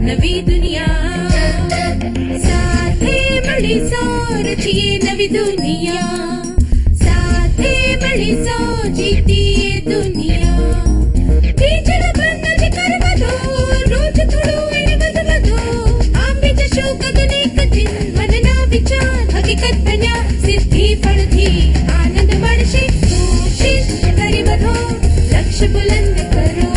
નવી દુનિયા સાથે મળી સો રચીએ નવી દુનિયા સાથે મળી સો જીતીએ દુનિયા બીજળ બંધ કરવા દો રોજ થોડું એને વધુ આપી જશો કદને કઠિન મનના વિચાર હકીકત બન્યા સિદ્ધિ ફળથી આનંદ મળશે કોશિશ કરી વધો લક્ષ્ય બુલંદ કરો.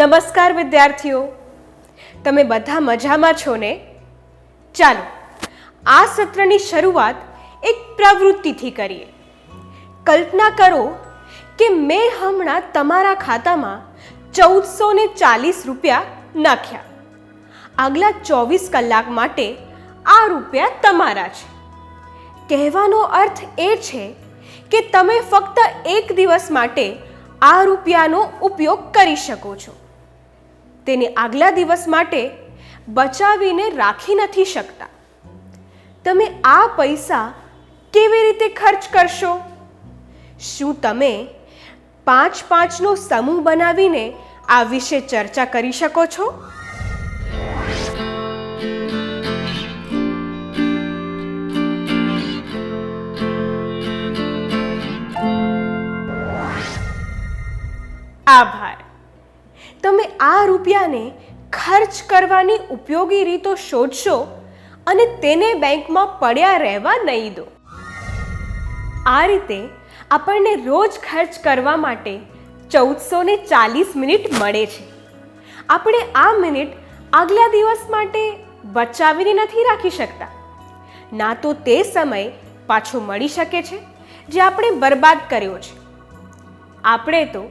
નમસ્કાર વિદ્યાર્થીઓ, તમે બધા મજામાં છો ને? ચાલો આ સત્રની શરૂઆત એક પ્રવૃત્તિથી કરીએ. કલ્પના કરો કે મેં હમણાં તમારા ખાતામાં 1440 રૂપિયા નાખ્યા. આગલા 24 કલાક માટે આ રૂપિયા તમારા છે. કહેવાનો અર્થ એ છે કે તમે ફક્ત એક દિવસ માટે આ રૂપિયાનો ઉપયોગ કરી શકો છો. તેને આગલા દિવસ માટે બચાવીને રાખી નથી શકતા. તમે આ પૈસા કેવી રીતે ખર્ચ કરશો? શું તમે 5-5નો સમૂહ બનાવીને આ વિશે ચર્ચા કરી શકો છો? આભાર. તમે આ રૂપિયાને ખર્ચ કરવાની ઉપયોગી રીતો શોધશો અને તેને બેંકમાં પડ્યા રહેવા નહીં દો. આ રીતે આપણને રોજ ખર્ચ કરવા માટે 1440 મિનિટ મળે છે. આપણે આ મિનિટ આગલા દિવસ માટે બચાવીને નથી રાખી શકતા. ના તો તે સમય પાછો મળી શકે છે જે આપણે બરબાદ કર્યો છે. આપણે તો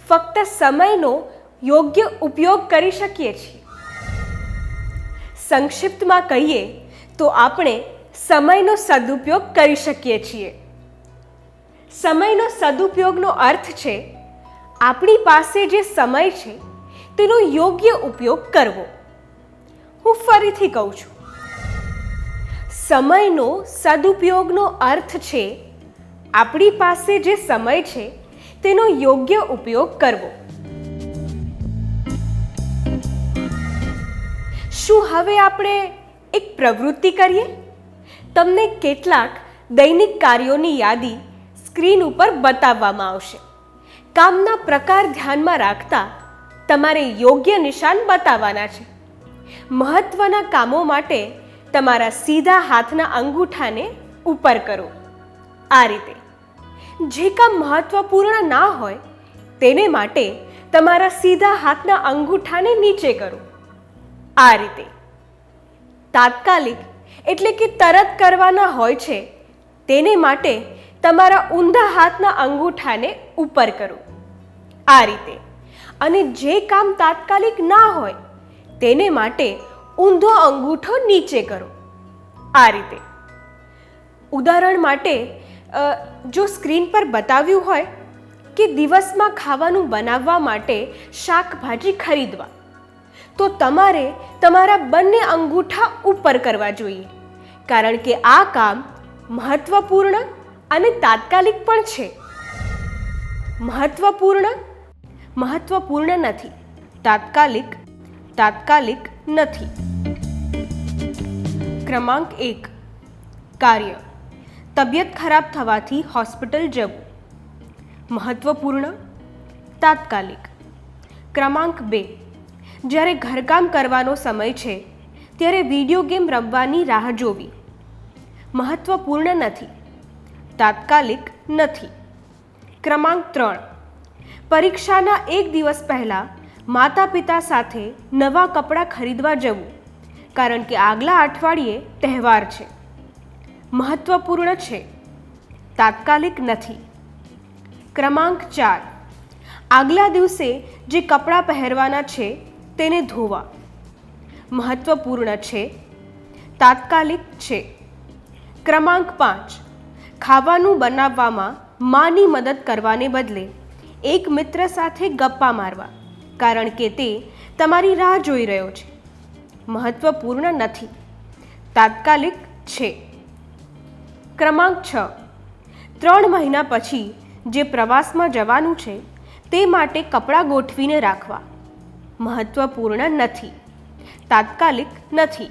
ફક્ત સમયનો યોગ્ય ઉપયોગ કરી શકીએ છીએ. સંક્ષિપ્તમાં કહીએ તો આપણે સમયનો સદુપયોગ કરી શકીએ છીએ. સમયનો સદુપયોગનો અર્થ છે આપણી પાસે જે સમય છે તેનો યોગ્ય ઉપયોગ કરવો. હું ફરીથી કહું છું, સમયનો સદુપયોગનો અર્થ છે આપણી પાસે જે સમય છે તેનો યોગ્ય ઉપયોગ કરવો. શું હવે આપણે એક પ્રવૃત્તિ કરીએ? તમને કેટલાક દૈનિક કાર્યોની યાદી સ્ક્રીન ઉપર બતાવવામાં આવશે. કામના પ્રકાર ધ્યાનમાં રાખતા તમારે યોગ્ય નિશાન બતાવવાના છે. મહત્વના કામો માટે તમારા સીધા હાથના અંગૂઠાને ઉપર કરો. આ રીતે જે કામ મહત્વપૂર્ણ ના હોય તેને માટે તમારા સીધા હાથના અંગૂઠાને નીચે કરો. આ રીતે તાત્કાલિક એટલે કે તરત કરવાના હોય છે તેને માટે તમારા ઊંધા હાથના અંગૂઠાને ઉપર કરો. આ રીતે અને જે કામ તાત્કાલિક ના હોય તેને માટે ઊંધો અંગૂઠો નીચે કરો. આ રીતે ઉદાહરણ માટે જો સ્ક્રીન પર બતાવ્યું હોય કે દિવસમાં ખાવાનું બનાવવા માટે શાકભાજી ખરીદવા, તો તમારે તમારા બંને અંગૂઠા ઉપર કરવા જોઈએ, કારણ કે આ કામ મહત્વપૂર્ણ અને તાત્કાલિક પણ છે. મહત્વપૂર્ણ નથી, તાત્કાલિક નથી. ક્રમાંક 1, કાર્ય. તબિયત ખરાબ થવાથી હોસ્પિટલ જવું. મહત્વપૂર્ણ, તાત્કાલિક. ક્રમાંક 2, જ્યારે ઘરકામ કરવાનો સમય છે ત્યારે વિડીયો ગેમ રમવાની રાહ જોવી. મહત્વપૂર્ણ નથી, તાત્કાલિક નથી. ક્રમાંક 3, પરીક્ષાના એક દિવસ પહેલાં માતા પિતા સાથે નવા કપડાં ખરીદવા જવું, કારણ કે આગલા અઠવાડિયે તહેવાર છે. મહત્વપૂર્ણ છે, તાત્કાલિક નથી. ક્રમાંક 4, આગલા દિવસે જે કપડાં પહેરવાના છે તેને ધોવા. મહત્વપૂર્ણ છે, તાત્કાલિક છે. ક્રમાંક 5, ખાવાનું બનાવવામાં માની મદદ કરવાને બદલે એક મિત્ર સાથે ગપ્પા મારવા, કારણ કે તે તમારી રાહ જોઈ રહ્યો છે. મહત્વપૂર્ણ નથી, તાત્કાલિક છે. ક્રમાંક 6, 3 મહિના પછી જે પ્રવાસમાં જવાનું છે તે માટે કપડાં ગોઠવીને રાખવા. મહત્વપૂર્ણ નથી, તાત્કાલિક નથી.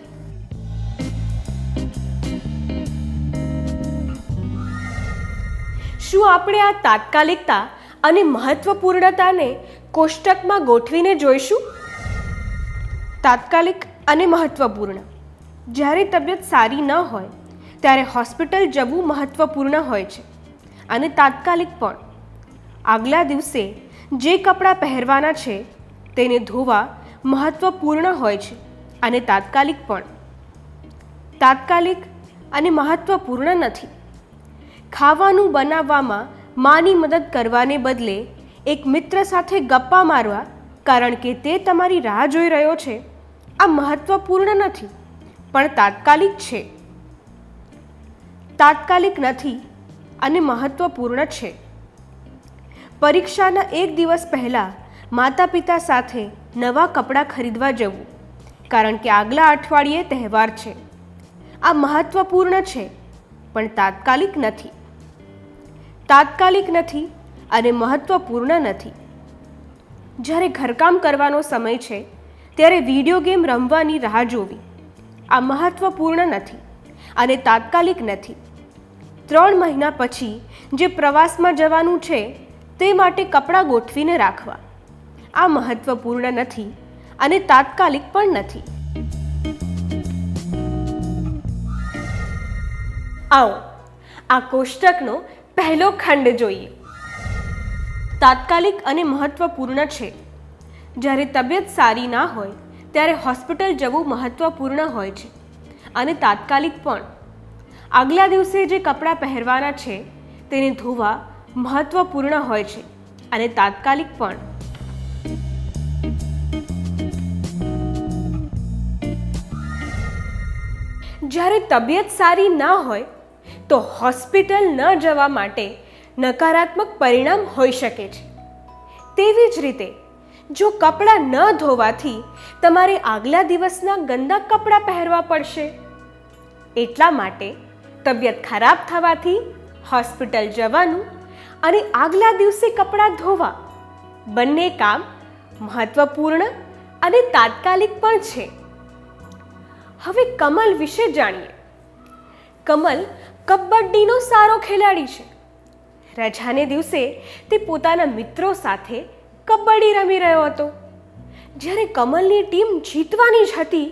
શું આપણે આ તાત્કાલિકતા અને મહત્વપૂર્ણતાને કોષ્ટકમાં ગોઠવીને જોઈશું? તાત્કાલિક અને મહત્વપૂર્ણ. જ્યારે તબિયત સારી ન હોય ત્યારે હોસ્પિટલ જવું મહત્વપૂર્ણ હોય છે અને તાત્કાલિક પણ. આગલા દિવસે જે કપડાં પહેરવાના છે તેને ધોવા મહત્વપૂર્ણ હોય છે અને તાત્કાલિક પણ. તાત્કાલિક અને મહત્વપૂર્ણ નથી. ખાવાનું બનાવવામાં માની મદદ કરવાને બદલે એક મિત્ર સાથે ગપ્પા મારવા કારણ કે તે તમારી રાહ જોઈ રહ્યો છે, આ મહત્વપૂર્ણ નથી પણ તાત્કાલિક છે. તાત્કાલિક નથી અને મહત્વપૂર્ણ છે. પરીક્ષાના એક દિવસ પહેલાં માતા પિતા સાથે નવા કપડાં ખરીદવા જવું કારણ કે આગલા અઠવાડિયે તહેવાર છે, આ મહત્વપૂર્ણ છે પણ તાત્કાલિક નથી. તાત્કાલિક નથી અને મહત્વપૂર્ણ નથી. જ્યારે ઘરકામ કરવાનો સમય છે ત્યારે વિડીયો ગેમ રમવાની રાહ જોવી, આ મહત્વપૂર્ણ નથી અને તાત્કાલિક નથી. 3 મહિના પછી જે પ્રવાસમાં જવાનું છે તે માટે કપડાં ગોઠવીને રાખવા, આ મહત્વપૂર્ણ નથી અને તાત્કાલિક પણ નથી. આવો આ કોષ્ટકનો પહેલો ખંડ જોઈએ. તાત્કાલિક અને મહત્વપૂર્ણ છે. જ્યારે તબિયત સારી ના હોય ત્યારે હોસ્પિટલ જવું મહત્વપૂર્ણ હોય છે અને તાત્કાલિક પણ. આગલા દિવસે જે કપડાં પહેરવાના છે તેને ધોવા મહત્વપૂર્ણ હોય છે અને તાત્કાલિક પણ. જ્યારે તબિયત સારી ના હોય તો હોસ્પિટલ ન જવા માટે નકારાત્મક પરિણામ હોઈ શકે છે. તેવી જ રીતે જો કપડાં ન ધોવાથી તમારે આગલા દિવસના ગંદા કપડાં પહેરવા પડશે. એટલા માટે તબિયત ખરાબ થવાથી હોસ્પિટલ જવાનું અને આગલા દિવસે કપડાં ધોવા બંને કામ મહત્વપૂર્ણ અને તાત્કાલિક પણ છે. હવે કમલ વિશે જાણીએ. કમલ કબડ્ડીનો સારો ખેલાડી છે. રજાને દિવસે તે પોતાના મિત્રો સાથે કબડ્ડી રમી રહ્યો હતો. જ્યારે કમલની ટીમ જીતવાની જ હતી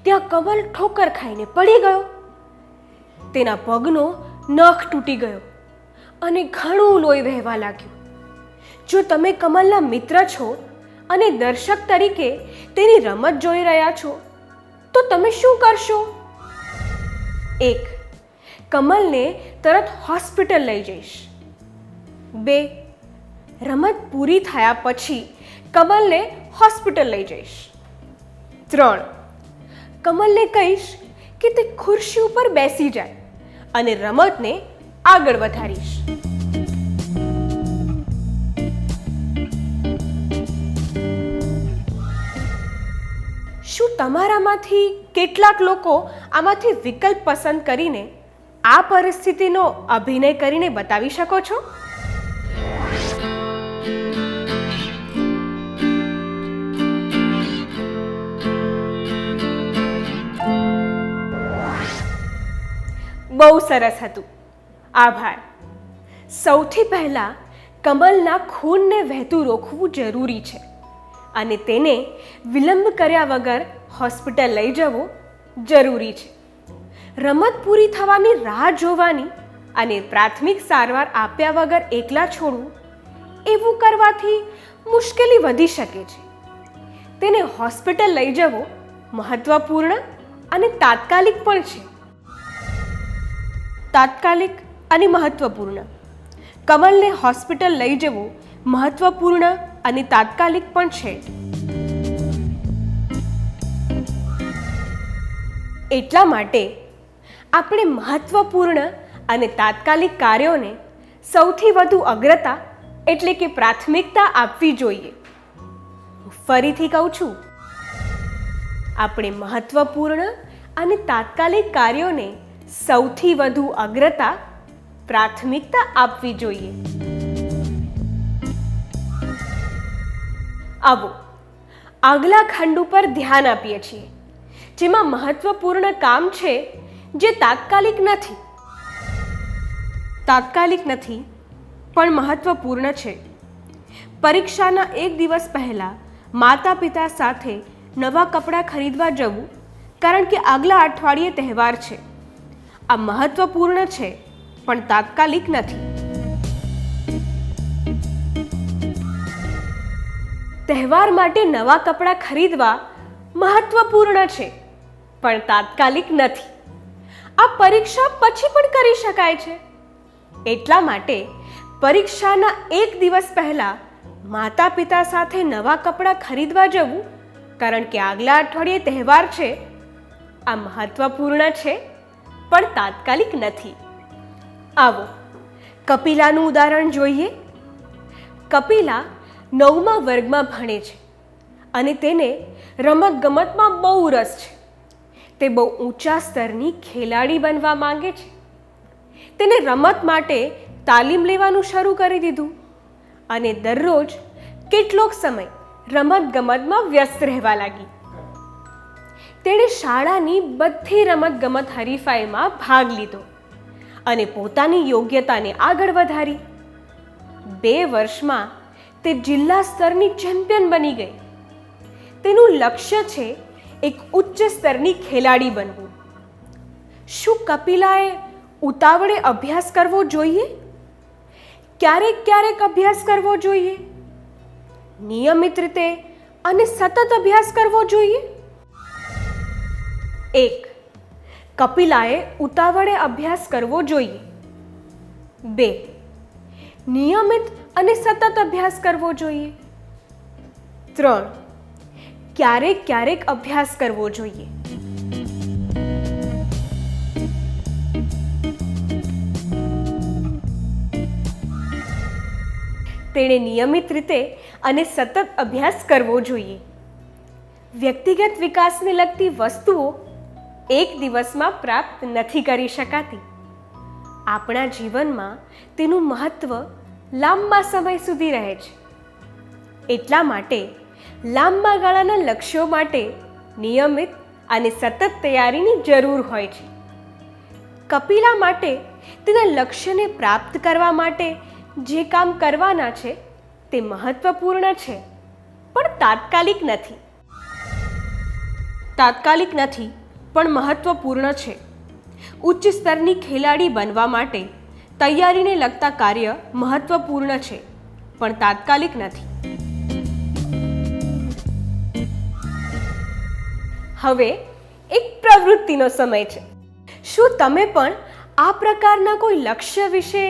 ત્યાં કમલ ઠોકર ખાઈને પડી ગયો. તેના પગનો નખ તૂટી ગયો અને ઘણું લોહી વહેવા લાગ્યું. જો તમે કમલના મિત્ર છો અને દર્શક તરીકે તેની રમત જોઈ રહ્યા છો તો તમે શું કરશો? 1. કમલને તરત હોસ્પિટલ લઈ જઈશ. 2. રમત પૂરી થયા પછી કમલને હોસ્પિટલ લઈ જઈશ. 3. કમલને કહીશ કે તે ખુરશી ઉપર બેસી જાય અને રમતને આગળ વધારીશ. શું તમારામાંથી કેટલાક લોકો આમાંથી વિકલ્પ પસંદ કરીને આ પરિસ્થિતિનો અભિનય કરીને બતાવી શકો છો? બહુ સરસ હતું. આભાર. સૌથી પહેલાં કમલના ખૂનને વહેતું રોકવું જરૂરી છે અને તેને વિલંબ કર્યા વગર હોસ્પિટલ લઈ જવો જરૂરી છે. રમત પૂરી થવાની રાહ જોવાની અને પ્રાથમિક સારવાર આપ્યા વગર એકલા છોડવું, એવું કરવાથી મુશ્કેલી વધી શકે છે. તેને હોસ્પિટલ લઈ જવો મહત્વપૂર્ણ અને તાત્કાલિક પણ છે. તાત્કાલિક અને મહત્વપૂર્ણ. કમલને હોસ્પિટલ લઈ જવું મહત્વપૂર્ણ અને તાત્કાલિક પણ છે. એટલા માટે આપણે મહત્વપૂર્ણ અને તાત્કાલિક કાર્યોને સૌથી વધુ અગ્રતા એટલે કે પ્રાથમિકતા આપવી જોઈએ. ફરીથી કહું છું, આપણે મહત્વપૂર્ણ અને તાત્કાલિક કાર્યોને સૌથી વધુ અગ્રતા, પ્રાથમિકતા આપવી જોઈએ. આવો આગલા ખંડ ઉપર ધ્યાન આપીએ છીએ, જેમાં મહત્વપૂર્ણ કામ છે જે તાત્કાલિક નથી. તાત્કાલિક નથી પણ મહત્વપૂર્ણ છે. પરીક્ષાના એક દિવસ પહેલા માતા પિતા સાથે નવા કપડાં ખરીદવા જવું, કારણ કે આગલા અઠવાડિયે તહેવાર છે. આ મહત્વપૂર્ણ છે પણ તાત્કાલિક નથી. તહેવાર માટે નવા કપડાં ખરીદવા મહત્વપૂર્ણ છે પણ તાત્કાલિક નથી. આ પરીક્ષા પછી પણ કરી શકાય છે. એટલા માટે પરીક્ષાના એક દિવસ પહેલા માતા પિતા સાથે નવા કપડાં ખરીદવા જવું, કારણ કે આગલા અઠવાડિયે તહેવાર છે, આ મહત્વપૂર્ણ છે પણ તાત્કાલિક નથી. આવો કપિલાનું ઉદાહરણ જોઈએ. કપિલા 9મા વર્ગમાં ભણે છે અને તેને રમતગમતમાં બહુ રસ છે. તે બહુ ઊંચા સ્તરની ખેલાડી બનવા માંગે છે. તેને રમત માટે તાલીમ લેવાનું શરૂ કરી દીધું અને દરરોજ કેટલોક સમય રમતગમતમાં વ્યસ્ત રહેવા લાગી. તેણે શાળાની બધી રમતગમત હરીફાઈમાં ભાગ લીધો અને પોતાની યોગ્યતાને આગળ વધારી. 2 વર્ષમાં તે જિલ્લા સ્તરની ચેમ્પિયન બની ગઈ. તેનું લક્ષ્ય છે એક ઉચ્ચ સ્તરની ખેલાડી બનવું. શું કપિલાએ ઉતાવળે અભ્યાસ કરવો જોઈએ? ક્યારેક ક્યારેક અભ્યાસ કરવો જોઈએ? નિયમિત રીતે અને સતત અભ્યાસ કરવો જોઈએ? 1. કપિલાએ ઉતાવળે અભ્યાસ કરવો જોઈએ. 2. નિયમિત અને સતત અભ્યાસ કરવો જોઈએ. 3. ક્યારેક ક્યારેક અભ્યાસ કરવો જોઈએ. તેણે નિયમિત રીતે અને સતત અભ્યાસ કરવો જોઈએ. વ્યક્તિગત વિકાસને લગતી વસ્તુઓ એક દિવસમાં પ્રાપ્ત નથી કરી શકાતી. આપણા જીવનમાં તેનું મહત્વ લાંબા સમય સુધી રહે છે. એટલા માટે લાંબા ગાળાના લક્ષ્યો માટે નિયમિત અને સતત તૈયારીની જરૂર હોય છે. કપિલા માટે તેના લક્ષ્યને પ્રાપ્ત કરવા માટે જે કામ કરવાના છે તે મહત્વપૂર્ણ છે પણ તાત્કાલિક નથી. તાત્કાલિક નથી પણ મહત્વપૂર્ણ છે. ઉચ્ચ સ્તરની ખેલાડી બનવા માટે તૈયારીને લગતા કાર્ય મહત્વપૂર્ણ છે પણ તાત્કાલિક નથી. હવે એક પ્રવૃત્તિનો સમય છે. શું તમે પણ આ પ્રકારના કોઈ લક્ષ્ય વિશે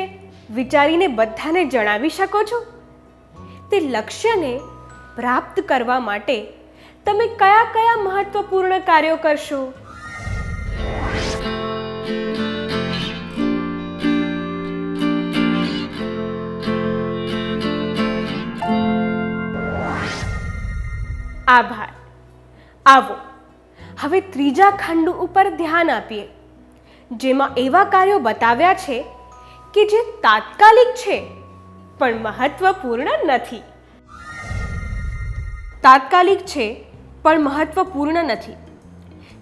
વિચારીને બધાને જણાવી શકો છો? તે લક્ષ્યને પ્રાપ્ત કરવા માટે તમે કયા કયા મહત્વપૂર્ણ કાર્યો કરશો? આભાર. આવો હવે ત્રીજા ખંડ ઉપર ધ્યાન આપીએ, જેમાં એવા કાર્યો બતાવ્યા છે કે જે તાત્કાલિક છે પણ મહત્વપૂર્ણ નથી. તાત્કાલિક છે પણ મહત્વપૂર્ણ નથી.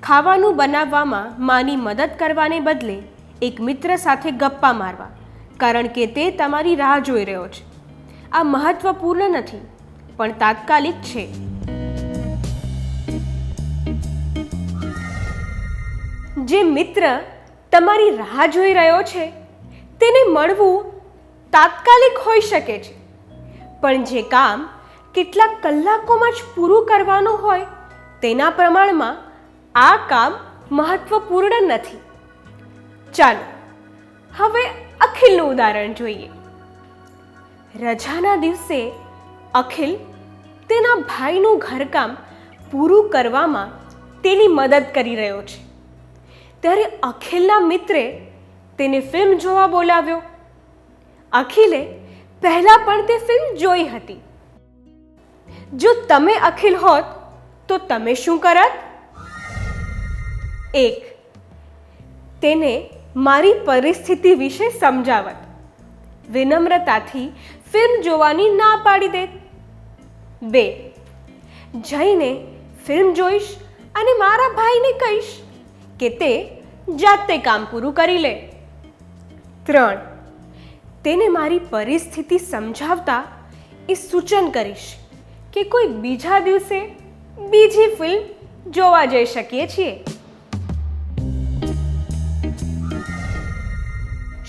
ખાવાનું બનાવવામાં માની મદદ કરવાને બદલે એક મિત્ર સાથે ગપ્પા મારવા, કારણ કે તે તમારી રાહ જોઈ રહ્યો છે. આ મહત્વપૂર્ણ નથી પણ તાત્કાલિક છે. જે મિત્ર તમારી રાહ જોઈ રહ્યો છે તેને મળવું તાત્કાલિક હોઈ શકે છે, પણ જે કામ કેટલાક કલાકોમાં જ પૂરું કરવાનું હોય તેના પ્રમાણમાં આ કામ મહત્વપૂર્ણ નથી. ચાલો હવે અખિલનું ઉદાહરણ જોઈએ. રજાના દિવસે અખિલ તેના ભાઈનું ઘરકામ પૂરું કરવામાં તેની મદદ કરી રહ્યો છે. ત્યારે અખિલના મિત્રે તેને ફિલ્મ જોવા બોલાવ્યો. અખિલે પહેલા પણ તે ફિલ્મ જોઈ હતી. જો તમે અખિલ હોત તો તમે શું કરત? એક, તેને મારી પરિસ્થિતિ વિશે સમજાવત, વિનમ્રતાથી ફિલ્મ જોવાની ના પાડી દે. 2, જઈને ફિલ્મ જોઈશ અને મારા ભાઈને કહીશ કે તે જાતે કામ પૂરું કરી લે. 3, તેને મારી પરિસ્થિતિ સમજાવતા એ સૂચન કરીશ કે કોઈ બીજા દિવસે બીજી ફિલ્મ જોવા જઈ શકીએ છીએ.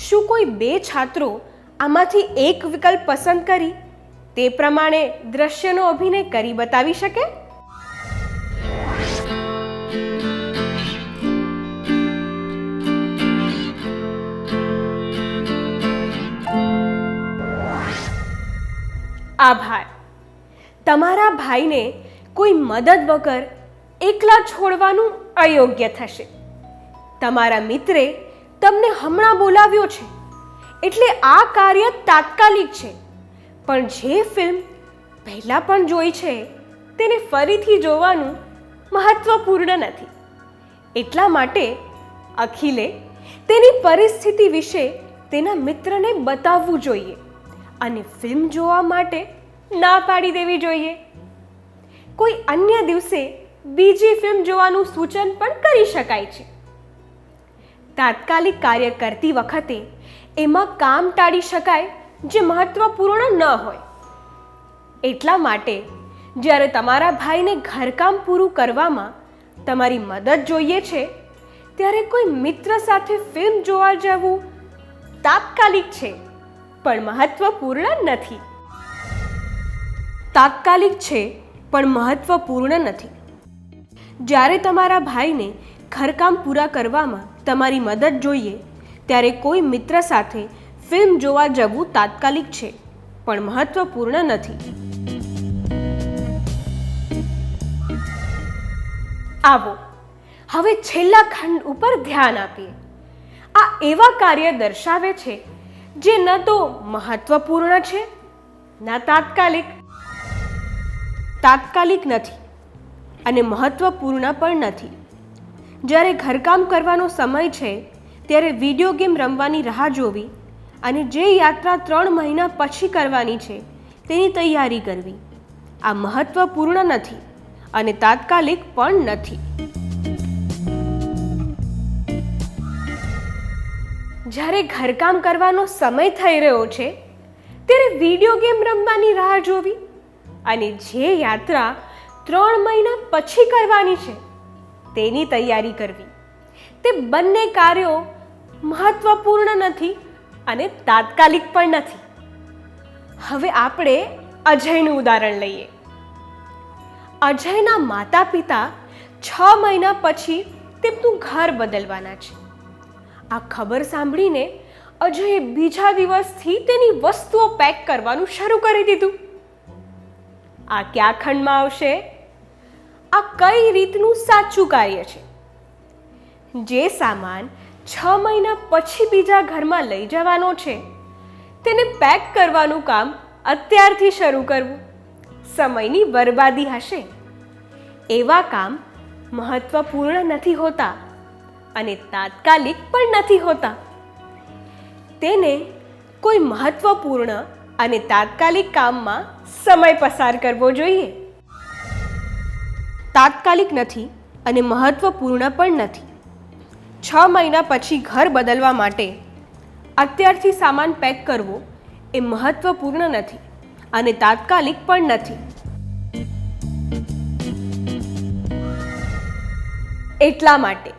શું કોઈ 2 છાત્રો આમાંથી એક વિકલ્પ પસંદ કરી તે પ્રમાણે દ્રશ્યનો અભિનય કરી બતાવી શકે? આભાર. તમારા ભાઈને કોઈ મદદ વગર એકલા છોડવાનું અયોગ્ય થશે. તમારા મિત્રે તમને હમણાં બોલાવ્યો છે એટલે આ કાર્ય તાત્કાલિક છે, પણ જે ફિલ્મ પહેલાં પણ જોઈ છે તેને ફરીથી જોવાનું મહત્વપૂર્ણ નથી. એટલા માટે અખિલે તેની પરિસ્થિતિ વિશે તેના મિત્રને બતાવવું જોઈએ અને ફિલ્મ જોવા માટે ના પાડી દેવી જોઈએ. કોઈ અન્ય દિવસે બીજી ફિલ્મ જોવાનું સૂચન પણ કરી શકાય છે. તાત્કાલિક કાર્ય કરતી વખતે એમાં કામ ટાળી શકાય જે મહત્વપૂર્ણ ન હોય. એટલા માટે જ્યારે તમારા ભાઈને ઘરકામ પૂરું કરવામાં તમારી મદદ જોઈએ છે ત્યારે કોઈ મિત્ર સાથે ફિલ્મ જોવા જવું તાત્કાલિક છે પણ મહત્વપૂર્ણ નથી. તાત્કાલિક છે પણ મહત્વપૂર્ણ નથી. જ્યારે તમારા ભાઈને ઘરકામ પૂરા કરવામાં તમારી મદદ જોઈએ ત્યારે કોઈ મિત્ર સાથે ફિલ્મ જોવા જવું તાત્કાલિક છે પણ મહત્વપૂર્ણ નથી. આવો હવે છેલ્લા ખંડ ઉપર ધ્યાન આપીએ. આ એવા કાર્ય દર્શાવે છે જે ન તો મહત્વપૂર્ણ છે ન તાત્કાલિક. તાત્કાલિક નથી અને મહત્વપૂર્ણ પણ નથી. જ્યારે ઘરકામ કરવાનો સમય છે ત્યારે વિડીયો ગેમ રમવાની રાહ જોવી અને જે યાત્રા 3 મહિના પછી કરવાની છે તેની તૈયારી કરવી આ મહત્વપૂર્ણ નથી અને તાત્કાલિક પણ નથી. જ્યારે ઘરકામ કરવાનો સમય થઈ રહ્યો છે ત્યારે વિડીયો ગેમ રમવાની રાહ જોવી અને જે યાત્રા 3 મહિના પછી કરવાની છે તેની તૈયારી કરવી તે બંને કાર્યો મહત્વપૂર્ણ નથી અને તાત્કાલિક પણ નથી. હવે આપણે અજયનું ઉદાહરણ લઈએ. અજયના માતા પિતા 6 મહિના પછી તેમનું ઘર બદલવાના છે. આ ખબર સાંભળીને અજયે બીજા દિવસથી તેની વસ્તુઓ પેક કરવાનું શરૂ કરી દીધું. આ કયા ખંડમાં આવશે? આ કઈ રીતનું સાચું કાર્ય છે? જે સામાન 6 મહિના પછી બીજા ઘરમાં લઈ જવાનો છે તેને પેક કરવાનું કામ અત્યારથી શરૂ કરવું સમયની બરબાદી હશે. એવા કામ મહત્વપૂર્ણ નથી હોતા અને તાત્કાલિક પણ નથી હોતા. તેને કોઈ મહત્વપૂર્ણ અને તાત્કાલિક કામમાં સમય પસાર કરવો જોઈએ. તાત્કાલિક નથી અને મહત્વપૂર્ણ પણ નથી. 6 મહિના પછી ઘર બદલવા માટે અત્યારથી સામાન પેક કરવો એ મહત્વપૂર્ણ નથી અને તાત્કાલિક પણ નથી. એટલા માટે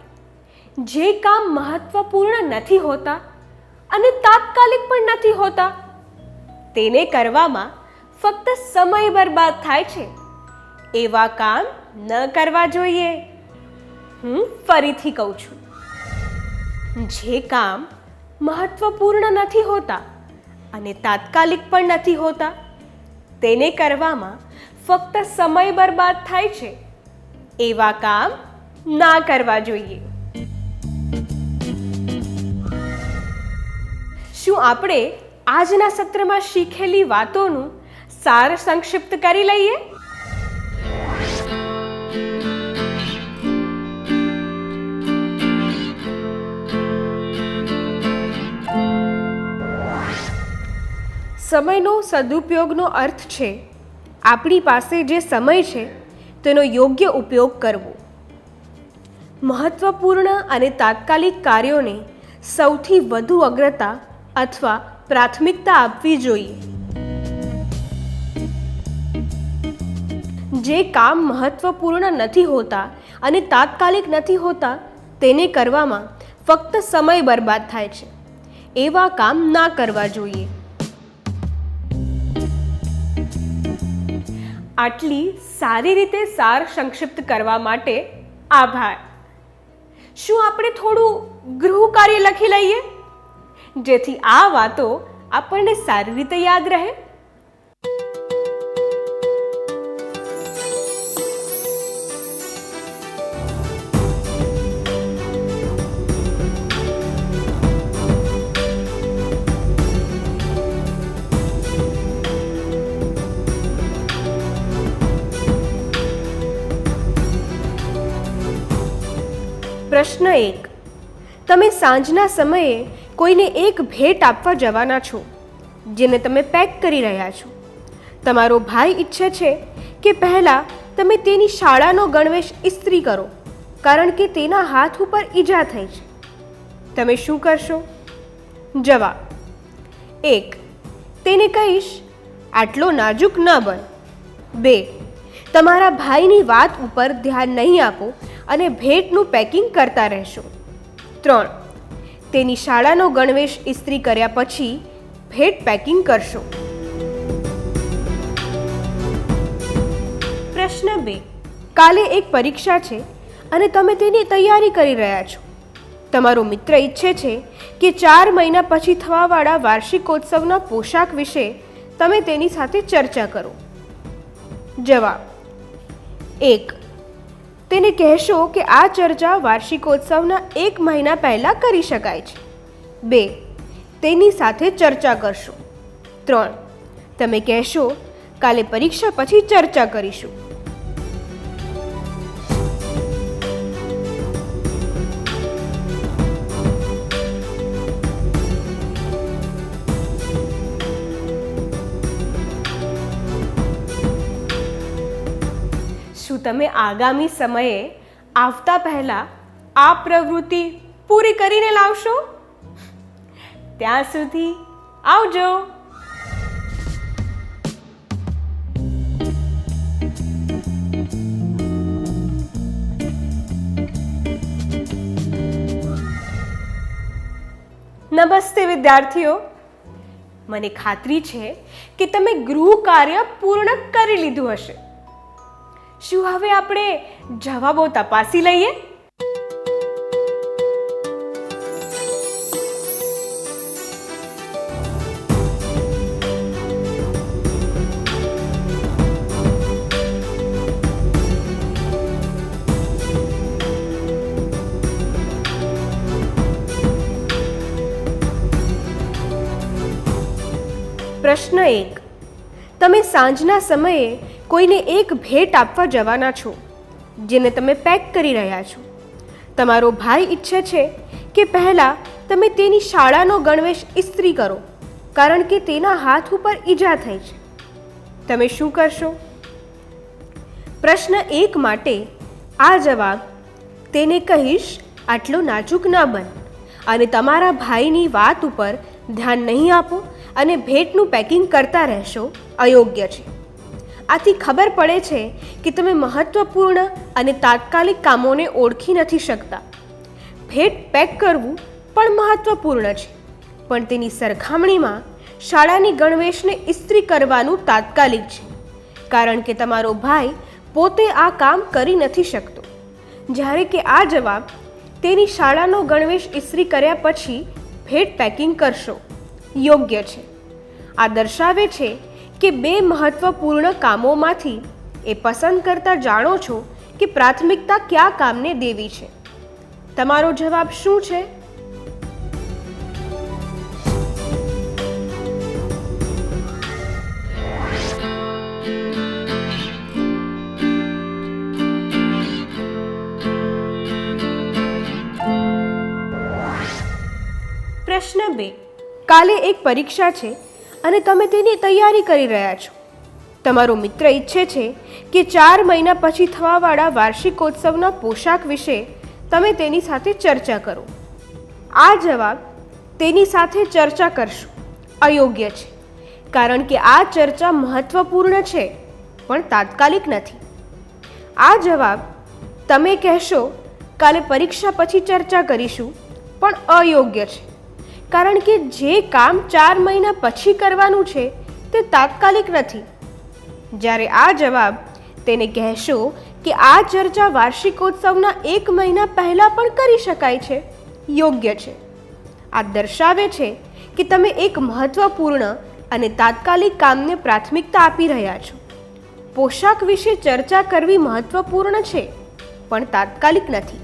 જે કામ મહત્વપૂર્ણ નથી હોતા અને તાત્કાલિક પણ નથી હોતા તેને કરવામાં ફક્ત સમય બરબાદ થાય છે એવા કામ ન કરવા જોઈએ. હું ફરીથી કહું છું, જે કામ મહત્વપૂર્ણ નથી હોતા અને તાત્કાલિક પણ નથી હોતા તેને કરવામાં ફક્ત સમય બરબાદ થાય છે એવા કામ ના કરવા જોઈએ. શું આપણે આજના સત્રમાં શીખેલી વાતોનું સાર સંક્ષિપ્ત કરી લઈએ? સમયનો સદુપયોગનો અર્થ છે આપણી પાસે જે સમય છે તેનો યોગ્ય ઉપયોગ કરવો. મહત્વપૂર્ણ અને તાત્કાલિક કાર્યોને સૌથી વધુ અગ્રતા અથવા પ્રાથમિકતા આપવી જોઈએ. જે કામ મહત્વપૂર્ણ નથી હોતા અને તાત્કાલિક નથી હોતા તેને કરવામાં ફક્ત સમય બરબાદ થાય છે. એવા કામ ના કરવા જોઈએ. આટલી સારી રીતે સાર સંક્ષિપ્ત કરવા માટે આભાર. શું આપણે થોડું ગૃહ કાર્ય લખી લઈએ જેથી આ વાતો આપણને સારી રીતે યાદ રહે? પ્રશ્ન 1. તમે સાંજના સમયે કોઈને એક ભેટ આપવા જવાના છો જેને તમે પેક કરી રહ્યા છો. તમારો ભાઈ ઈચ્છે છે કે પહેલાં તમે તેની શાળાનો ગણવેશ ઇસ્ત્રી કરો કારણ કે તેના હાથ ઉપર ઈજા થઈ છે. તમે શું કરશો? જવાબ. 1. તેને કહીશ આટલો નાજુક ન બન. 2. તમારા ભાઈની વાત ઉપર ધ્યાન નહીં આપો અને ભેટનું પેકિંગ કરતા રહેશો. 3. તેની શાળાનો ગણવેશ ઇસ્ત્રી કર્યા પછી ભેટ પેકિંગ કરશો. પ્રશ્ન 2. કાલે એક પરીક્ષા છે અને તમે તેની તૈયારી કરી રહ્યા છો. તમારો મિત્ર ઈચ્છે છે કે 4 મહિના પછી થવાવાળા વાર્ષિકોત્સવના પોશાક વિશે તમે તેની સાથે ચર્ચા કરો. જવાબ. 1. તેને કહેશો કે આ ચર્ચા વાર્ષિકોત્સવના 1 મહિના પહેલાં કરી શકાય છે. 2. તેની સાથે ચર્ચા કરશો. 3. તમે કહેશો કાલે પરીક્ષા પછી ચર્ચા કરીશું. શું તમે આગામી સમયે આવતા પહેલા આ પ્રવૃત્તિ પૂરી કરીને લાવશો? ત્યાં સુધી આવજો. નમસ્તે વિદ્યાર્થીઓ. મને ખાતરી છે કે તમે ગૃહ કાર્ય પૂર્ણ કરી લીધું હશે. શું હવે આપણે જવાબો તપાસી લઈએ? પ્રશ્ન 1. તમે સાંજના સમયે કોઈને એક ભેટ આપવા જવાના છો જેને તમે પેક કરી રહ્યા છો. તમારો ભાઈ ઈચ્છે છે કે પહેલાં તમે તેની શાળાનો ગણવેશ ઇસ્ત્રી કરો કારણ કે તેના હાથ ઉપર ઈજા થઈ છે. તમે શું કરશો? પ્રશ્ન 1 માટે આ જવાબ તેને કહીશ આટલો નાજુક ન બન અને તમારા ભાઈની વાત ઉપર ધ્યાન નહીં આપો અને ભેટનું પેકિંગ કરતા રહેશો અયોગ્ય છે. આથી ખબર પડે છે કે તમે મહત્વપૂર્ણ અને તાત્કાલિક કામોને ઓળખી નથી શકતા. ભેટ પેક કરવું પણ મહત્વપૂર્ણ છે પણ તેની સરખામણીમાં શાળાની ગણવેશને ઇસ્ત્રી કરવાનું તાત્કાલિક છે કારણ કે તમારો ભાઈ પોતે આ કામ કરી નથી શકતો. જ્યારે કે આ જવાબ તેની શાળાનો ગણવેશ ઇસ્ત્રી કર્યા પછી ભેટ પેકિંગ કરશો યોગ્ય છે. આ દર્શાવે છે કે 2 મહત્વપૂર્ણ કામોમાંથી એ પસંદ કરતા જાણો છો કે પ્રાથમિકતા કયા કામને દેવી છે. તમારો જવાબ શું છે? પ્રશ્ન 2. કાલે એક પરીક્ષા છે અને તમે તેની તૈયારી કરી રહ્યા છો. તમારો મિત્ર ઈચ્છે છે કે 4 મહિના પછી થવાવાળા વાર્ષિકોત્સવના પોશાક વિશે તમે તેની સાથે ચર્ચા કરો. આ જવાબ તેની સાથે ચર્ચા કરશું અયોગ્ય છે, કારણ કે આ ચર્ચા મહત્વપૂર્ણ છે પણ તાત્કાલિક નથી. આ જવાબ તમે કહેશો કાલે પરીક્ષા પછી ચર્ચા કરીશું પણ અયોગ્ય છે, કારણ કે જે કામ 4 મહિના પછી કરવાનું છે તે તાત્કાલિક નથી. જ્યારે આ જવાબ તેને કહેશો કે આ ચર્ચા વાર્ષિકોત્સવના 1 મહિના પહેલાં પણ કરી શકાય છે, યોગ્ય છે. આ દર્શાવે છે કે તમે એક મહત્વપૂર્ણ અને તાત્કાલિક કામને પ્રાથમિકતા આપી રહ્યા છો. પોશાક વિશે ચર્ચા કરવી મહત્વપૂર્ણ છે પણ તાત્કાલિક નથી.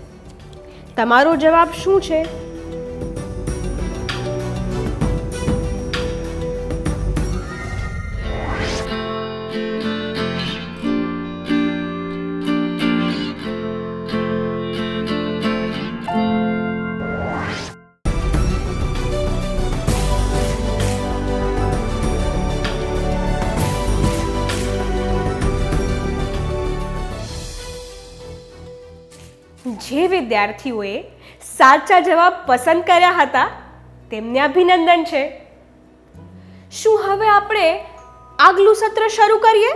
તમારો જવાબ શું છે? જે વિદ્યાર્થીઓએ સાચા જવાબ પસંદ કર્યા હતા તેમને અભિનંદન છે. શું હવે આપણે આગલું સત્ર શરૂ કરીએ?